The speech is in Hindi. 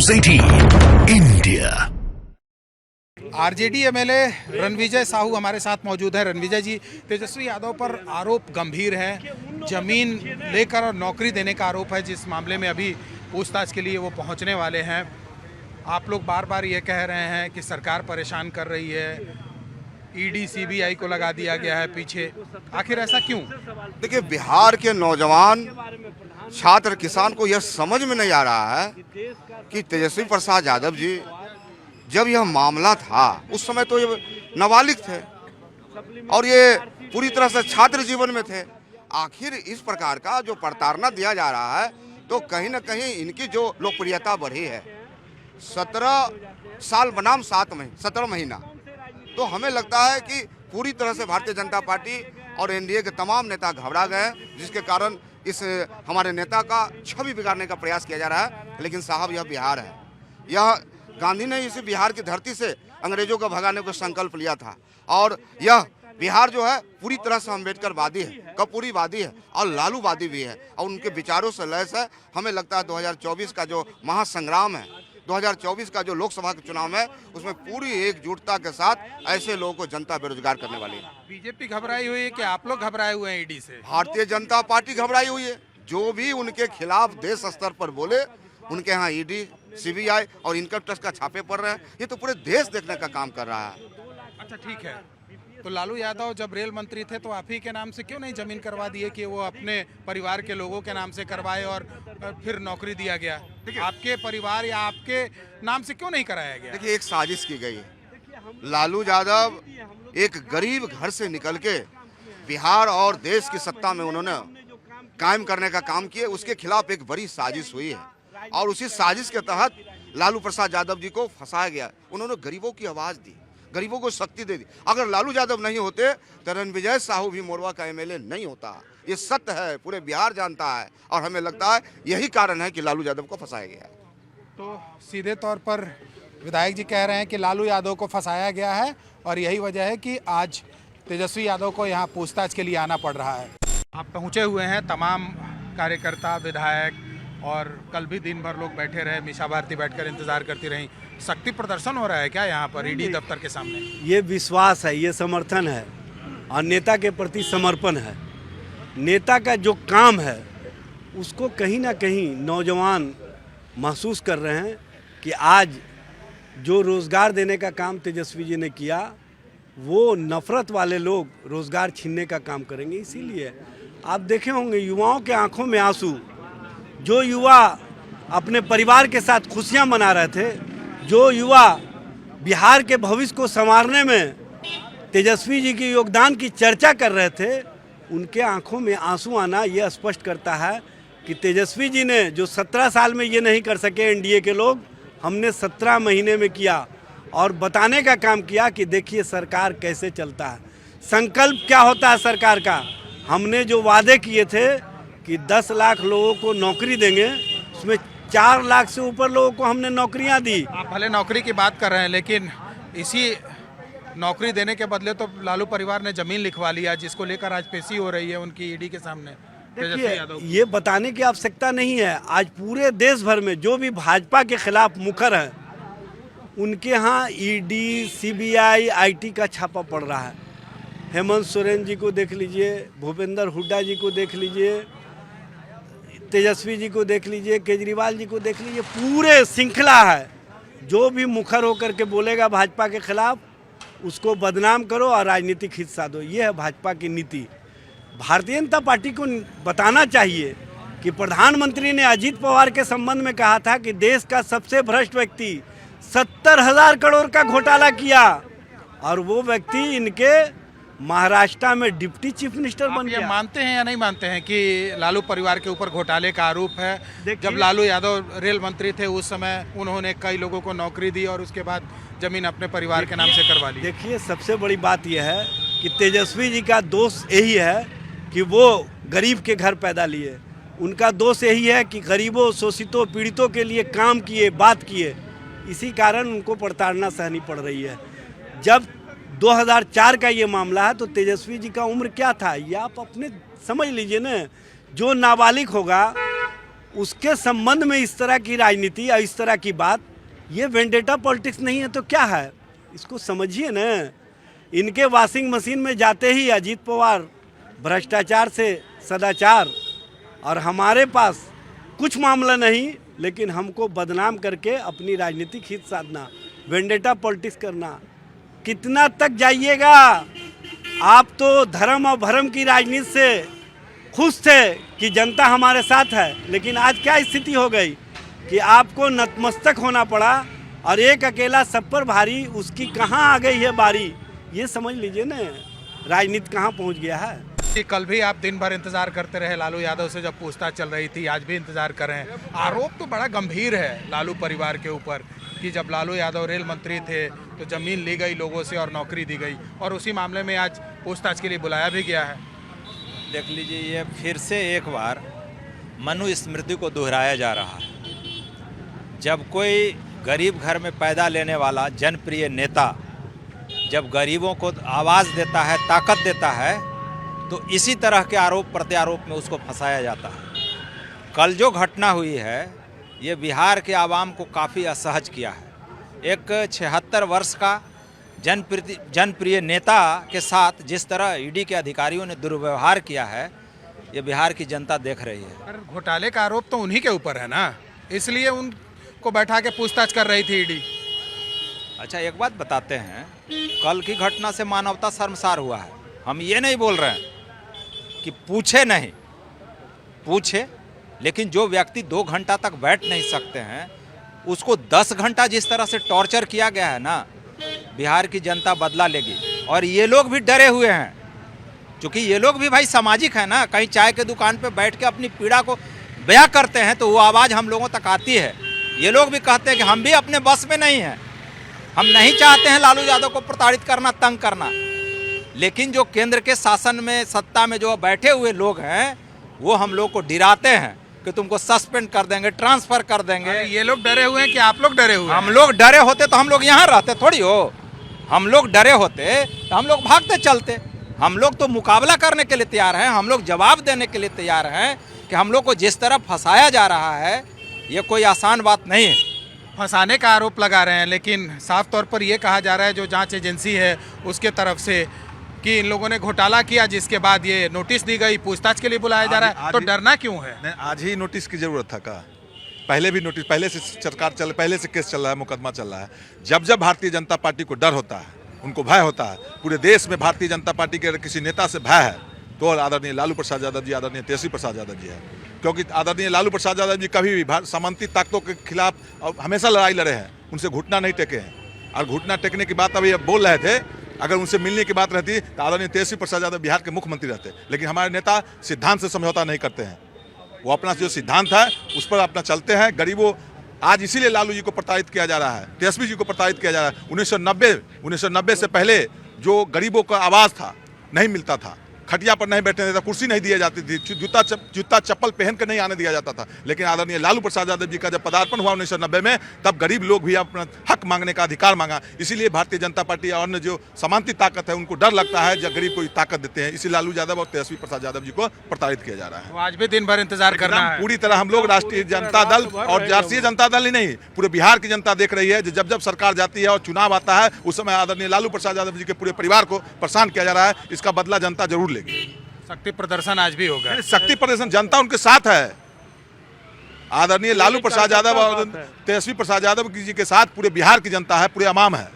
News 18 India। RJD MLA Ranvijay Sahu हमारे साथ मौजूद हैं। रणविजय जी, तेजस्वी यादव पर आरोप गंभीर है, जमीन लेकर और नौकरी देने का आरोप है, जिस मामले में अभी पूछताछ के लिए वो पहुंचने वाले हैं। आप लोग बार बार ये कह रहे हैं कि सरकार परेशान कर रही है, ईडी सीबीआई को लगा दिया गया है पीछे, आखिर ऐसा क्यों? देखिए, बिहार के नौजवान छात्र किसान को यह समझ में नहीं आ रहा है कि तेजस्वी प्रसाद यादव जी जब यह मामला था उस समय तो ये नाबालिग थे और ये पूरी तरह से छात्र जीवन में थे। आखिर इस प्रकार का जो प्रताड़ना दिया जा रहा है तो कहीं ना कहीं इनकी जो लोकप्रियता बढ़ी है, 17 साल बनाम 17 महीना, तो हमें लगता है कि पूरी तरह से भारतीय जनता पार्टी और एनडीए के तमाम नेता घबरा गए, जिसके कारण इस हमारे नेता का छवि बिगाड़ने का प्रयास किया जा रहा है। लेकिन साहब, यह बिहार है, यह गांधी ने इसी बिहार की धरती से अंग्रेजों को भगाने को संकल्प लिया था और यह बिहार जो है पूरी तरह से अम्बेडकरवादी है, कपूरीवादी है और लालूवादी भी है और उनके विचारों से लैस है। हमें लगता है 2024 का जो महासंग्राम है, 2024 का जो लोकसभा का चुनाव है, उसमें पूरी एकजुटता के साथ ऐसे लोगों को जनता बेरोजगार करने वाली है। बीजेपी घबराई हुई है कि आप लोग घबराए हुए हैं ईडी से? भारतीय जनता पार्टी घबराई हुई है। जो भी उनके खिलाफ देश स्तर पर बोले, उनके यहाँ ईडी सीबीआई और इनकम टैक्स का छापे पड़ रहे हैं। ये तो पूरे देश देखने का काम कर रहा है। अच्छा, ठीक है, तो लालू यादव जब रेल मंत्री थे तो आप ही के नाम से क्यों नहीं जमीन करवा दिए कि वो अपने परिवार के लोगों के नाम से करवाए और फिर नौकरी दिया गया? आपके परिवार या आपके नाम से क्यों नहीं कराया गया? देखिए, एक साजिश की गई है। लालू यादव एक गरीब घर से निकल के बिहार और देश की सत्ता में उन्होंने कायम करने का काम किए, उसके खिलाफ एक बड़ी साजिश हुई है और उसी साजिश के तहत लालू प्रसाद यादव जी को फंसाया गया। उन्होंने गरीबों की आवाज़ दी, गरीबों को शक्ति दे दी। अगर लालू यादव नहीं होते तो रणविजय साहू भी मोरवा का एमएलए नहीं होता। ये सत्य है, पूरे बिहार जानता है और हमें लगता है यही कारण है कि लालू यादव को फंसाया गया है। तो सीधे तौर पर विधायक जी कह रहे हैं कि लालू यादव को फंसाया गया है और यही वजह है कि आज तेजस्वी यादव को यहाँ पूछताछ के लिए आना पड़ रहा है। आप पहुँचे हुए हैं, तमाम कार्यकर्ता, विधायक, और कल भी दिन भर लोग बैठे रहे, मीसा भारती बैठकर इंतजार करती रहीं। शक्ति प्रदर्शन हो रहा है क्या यहाँ पर ईडी दफ्तर के सामने? ये विश्वास है, ये समर्थन है और नेता के प्रति समर्पण है। नेता का जो काम है उसको कहीं ना कहीं नौजवान महसूस कर रहे हैं कि आज जो रोज़गार देने का काम तेजस्वी जी ने किया, वो नफ़रत वाले लोग रोज़गार छीनने का काम करेंगे। इसीलिए आप देखे होंगे युवाओं के आंखों में आंसू। जो युवा अपने परिवार के साथ खुशियां मना रहे थे, जो युवा बिहार के भविष्य को संवारने में तेजस्वी जी के योगदान की चर्चा कर रहे थे, उनके आंखों में आंसू आना ये स्पष्ट करता है कि तेजस्वी जी ने जो 17 साल में ये नहीं कर सके एनडीए के लोग, हमने 17 महीने में किया और बताने का काम किया कि देखिए सरकार कैसे चलता है, संकल्प क्या होता है सरकार का। हमने जो वादे किए थे कि 10 लाख लोगों को नौकरी देंगे, उसमें 4 लाख से ऊपर लोगों को हमने नौकरियां दी। आप भले नौकरी की बात कर रहे हैं, लेकिन इसी नौकरी देने के बदले तो लालू परिवार ने जमीन लिखवा लिया, जिसको लेकर आज पेशी हो रही है उनकी ईडी के सामने। देखिए, ये बताने की आवश्यकता नहीं है। आज पूरे देश भर में जो भी भाजपा के खिलाफ मुखर हैं, उनके यहाँ ईडी सीबीआई आईटी का छापा पड़ रहा है। हेमंत सोरेन जी को देख लीजिए, भूपेंद्र हुड्डा जी को देख लीजिए, तेजस्वी जी को देख लीजिए, केजरीवाल जी को देख लीजिए, पूरे श्रृंखला है। जो भी मुखर होकर के बोलेगा भाजपा के खिलाफ, उसको बदनाम करो और राजनीतिक हिस्सा दो। ये है भाजपा की नीति। भारतीय जनता पार्टी को बताना चाहिए कि प्रधानमंत्री ने अजीत पवार के संबंध में कहा था कि देश का सबसे भ्रष्ट व्यक्ति 70,000 करोड़ का घोटाला किया और वो व्यक्ति इनके महाराष्ट्र में डिप्टी चीफ मिनिस्टर बन गया। मानते हैं या नहीं मानते हैं कि लालू परिवार के ऊपर घोटाले का आरोप है? जब लालू यादव रेल मंत्री थे उस समय उन्होंने कई लोगों को नौकरी दी और उसके बाद जमीन अपने परिवार के नाम से करवा ली। देखिए, सबसे बड़ी बात यह है कि तेजस्वी जी का दोष यही है कि वो गरीब के घर पैदा लिए। उनका दोष यही है कि गरीबों, शोषितों, पीड़ितों के लिए काम किए, बात किए। इसी कारण उनको प्रताड़ना सहनी पड़ रही है। जब 2004 का ये मामला है तो तेजस्वी जी का उम्र क्या था, ये आप अपने समझ लीजिए ना। जो नाबालिग होगा उसके संबंध में इस तरह की राजनीति या इस तरह की बात, ये वेंडेटा पॉलिटिक्स नहीं है तो क्या है? इसको समझिए ना। इनके वॉशिंग मशीन में जाते ही अजीत पवार भ्रष्टाचार से सदाचार, और हमारे पास कुछ मामला नहीं, लेकिन हमको बदनाम करके अपनी राजनीतिक हित साधना, वेंडेटा पॉलिटिक्स करना, कितना तक जाइएगा? आप तो धर्म और भरम की राजनीति से खुश थे कि जनता हमारे साथ है, लेकिन आज क्या स्थिति हो गई कि आपको नतमस्तक होना पड़ा और एक अकेला सब पर भारी, उसकी कहाँ आ गई है बारी? ये समझ लीजिए ना राजनीति कहाँ पहुँच गया है। कि कल भी आप दिन भर इंतजार करते रहे लालू यादव से जब पूछताछ चल रही थी, आज भी इंतजार कर रहे हैं। आरोप तो बड़ा गंभीर है लालू परिवार के ऊपर कि जब लालू यादव रेल मंत्री थे तो जमीन ली गई लोगों से और नौकरी दी गई, और उसी मामले में आज पूछताछ के लिए बुलाया भी गया है। देख लीजिए, ये फिर से एक बार मनुस्मृति को दोहराया जा रहा है। जब कोई गरीब घर में पैदा लेने वाला जनप्रिय नेता जब गरीबों को आवाज़ देता है, ताकत देता है, तो इसी तरह के आरोप प्रत्यारोप में उसको फंसाया जाता है। कल जो घटना हुई है ये बिहार के आवाम को काफ़ी असहज किया है। एक 76 वर्ष का जनप्रिय नेता के साथ जिस तरह ईडी के अधिकारियों ने दुर्व्यवहार किया है, ये बिहार की जनता देख रही है। पर घोटाले का आरोप तो उन्हीं के ऊपर है ना, इसलिए उनको बैठा के पूछताछ कर रही थी ईडी। अच्छा, एक बात बताते हैं, कल की घटना से मानवता शर्मसार हुआ है। हम ये नहीं बोल रहे हैं कि पूछे नहीं, पूछे, लेकिन जो व्यक्ति 2 घंटा तक बैठ नहीं सकते हैं उसको 10 घंटा जिस तरह से टॉर्चर किया गया है ना, बिहार की जनता बदला लेगी। और ये लोग भी डरे हुए हैं, क्योंकि ये लोग भी भाई सामाजिक है ना। कहीं चाय के दुकान पे बैठ के अपनी पीड़ा को बयां करते हैं तो वो आवाज़ हम लोगों तक आती है। ये लोग भी कहते हैं कि हम भी अपने बस में नहीं हैं, हम नहीं चाहते हैं लालू यादव को प्रताड़ित करना, तंग करना, लेकिन जो केंद्र के शासन में सत्ता में जो बैठे हुए लोग हैं वो हम लोग को डराते हैं कि तुमको सस्पेंड कर देंगे, ट्रांसफर कर देंगे। ये लोग डरे हुए हैं कि आप लोग डरे हुए हैं? हम लोग डरे होते तो हम लोग यहाँ रहते थोड़ी हो। हम लोग डरे होते तो हम लोग भागते चलते। हम लोग तो मुकाबला करने के लिए तैयार हैं, हम लोग जवाब देने के लिए तैयार हैं कि हम लोग को जिस तरह फंसाया जा रहा है ये कोई आसान बात नहीं है। फंसाने का आरोप लगा रहे हैं, लेकिन साफ तौर पर यह कहा जा रहा है जो जांच एजेंसी है उसके तरफ से कि इन लोगों ने घोटाला किया, जिसके बाद ये नोटिस दी गई, पूछताछ के लिए बुलाया जा रहा है। तो डरना क्यों है? नहीं, आज ही नोटिस की जरूरत था का? पहले भी नोटिस, पहले से सरकार पहले से केस चल रहा है, मुकदमा चल रहा है। जब जब भारतीय जनता पार्टी को डर होता है, उनको भय होता है, पूरे देश में भारतीय जनता पार्टी के अगर किसी नेता से भय है तो आदरणीय लालू प्रसाद यादव जी, आदरणीय तेजस्वी प्रसाद यादव जी है। क्योंकि आदरणीय लालू प्रसाद यादव जी कभी भी सामंती ताकतों के खिलाफ हमेशा लड़ाई लड़े हैं, उनसे घुटना नहीं टेके हैं। और घुटना टेकने की बात अभी बोल रहे थे, अगर उनसे मिलने की बात रहती तो आदरणीय तेजस्वी प्रसाद यादव बिहार के मुख्यमंत्री रहते। लेकिन हमारे नेता सिद्धांत से समझौता नहीं करते हैं, वो अपना जो सिद्धांत है उस पर अपना चलते हैं। गरीबों, आज इसीलिए लालू जी को प्रताड़ित किया जा रहा है, तेजस्वी जी को प्रताड़ित किया जा रहा है। 1990 से पहले जो गरीबों का आवाज़ था, नहीं मिलता था, खटिया पर नहीं बैठने देता, कुर्सी नहीं दी जाती थी, जूता चप्पल पहन कर नहीं आने दिया जाता था। लेकिन आदरणीय लालू प्रसाद यादव जी का जब पदार्पण हुआ 1990 में, तब गरीब लोग भी अपना हक मांगने का अधिकार मांगा। इसीलिए भारतीय जनता पार्टी और अन्य जो समांती ताकत है उनको डर लगता है जब गरीब को ताकत देते हैं। इसी लालू यादव और तेजस्वी प्रसाद यादव जी को प्रताड़ित किया जा रहा है। तो आज भी दिन भर इंतजार करना है। पूरी तरह हम लोग राष्ट्रीय जनता दल और राष्ट्रीय जनता दल ही नहीं, पूरे बिहार की जनता देख रही है। जब जब सरकार जाती है और चुनाव आता है उस समय आदरणीय लालू प्रसाद यादव जी के पूरे परिवार को परेशान किया जा रहा है। इसका बदला जनता जरूर लेगी। शक्ति प्रदर्शन आज भी होगा। शक्ति प्रदर्शन, जनता उनके साथ है। आदरणीय लालू प्रसाद यादव और तेजस्वी प्रसाद यादव जी के साथ पूरे बिहार की जनता है, पूरे अवाम है।